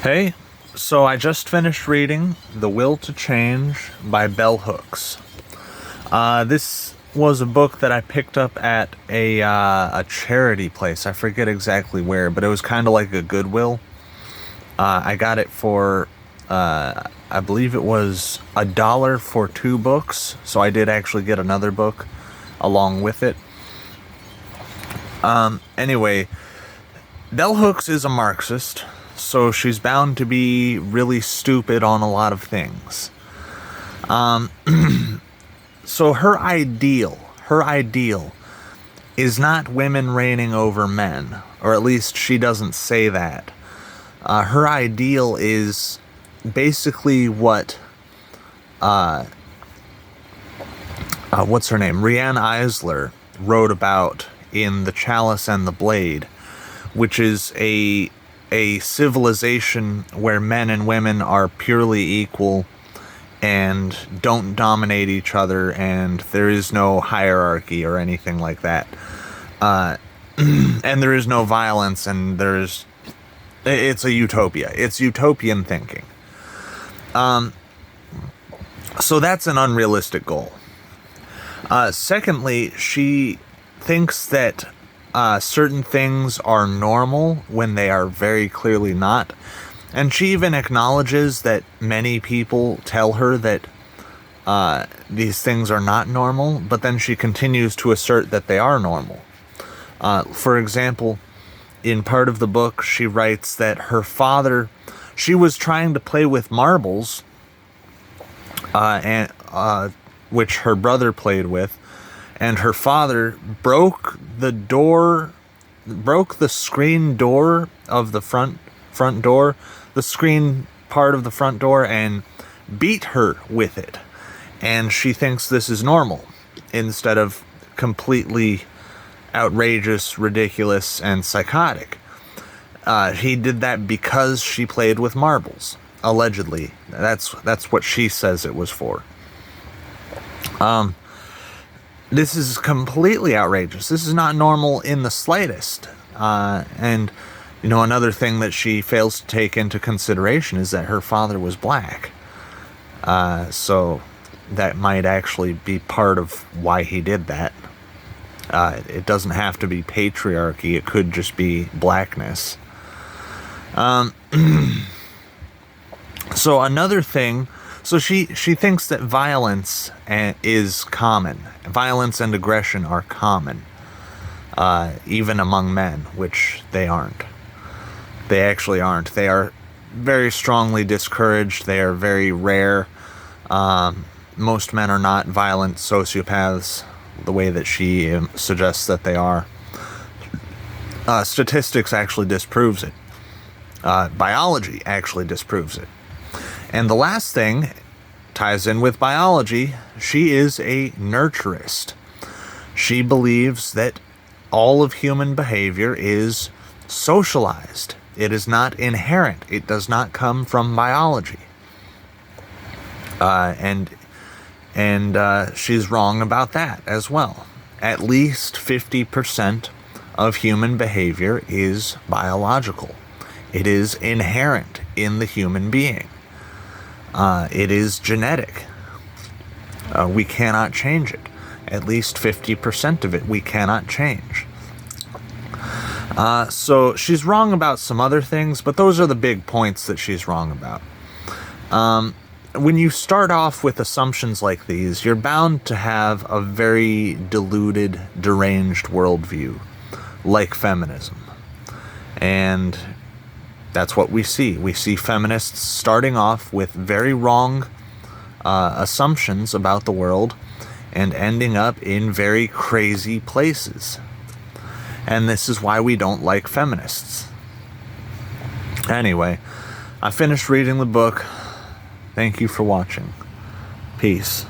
Hey, so I just finished reading The Will to Change by Bell Hooks. This was a book that I picked up at a charity place. I forget exactly where, but it was kind of like a Goodwill. I got it for, I believe it was $1 for 2 books, so I did actually get another book along with it. Anyway, Bell Hooks is a Marxist, so she's bound to be really stupid on a lot of things. So her ideal is not women reigning over men, or at least she doesn't say that. Her ideal is basically what, what's her name? Riane Eisler wrote about in The Chalice and the Blade, which is a civilization where men and women are purely equal and don't dominate each other, and there is no hierarchy or anything like that. And there is no violence, and it's a utopia. It's utopian thinking. So that's an unrealistic goal. Secondly, she thinks that certain things are normal when they are very clearly not. And she even acknowledges that many people tell her that these things are not normal, but then she continues to assert that they are normal. For example, in part of the book, she writes that her father, she was trying to play with marbles, which her brother played with, and her father broke the screen door of the front door, the screen part of the front door, and beat her with it. And she thinks this is normal, instead of completely outrageous, ridiculous, and psychotic. He did that because she played with marbles, allegedly. That's what she says it was for. This is completely outrageous. This is not normal in the slightest. And, another thing that she fails to take into consideration is that her father was black. So that might actually be part of why he did that. It doesn't have to be patriarchy. It could just be blackness. So another thing... So she thinks that violence is common. Violence and aggression are common, even among men, which they aren't. They actually aren't. They are very strongly discouraged. They are very rare. Most men are not violent sociopaths the way that she suggests that they are. Statistics actually disproves it. Biology actually disproves it. And the last thing ties in with biology. She is a nurturist. She believes that all of human behavior is socialized. It is not inherent. It does not come from biology. And she's wrong about that as well. At least 50% of human behavior is biological. It is inherent in the human being. It is genetic. We cannot change it. At least 50% of it we cannot change. So she's wrong about some other things, but those are the big points that she's wrong about. When you start off with assumptions like these, you're bound to have a very deluded, deranged worldview, like feminism. And that's what we see. We see feminists starting off with very wrong assumptions about the world and ending up in very crazy places. And this is why we don't like feminists. Anyway, I finished reading the book. Thank you for watching. Peace.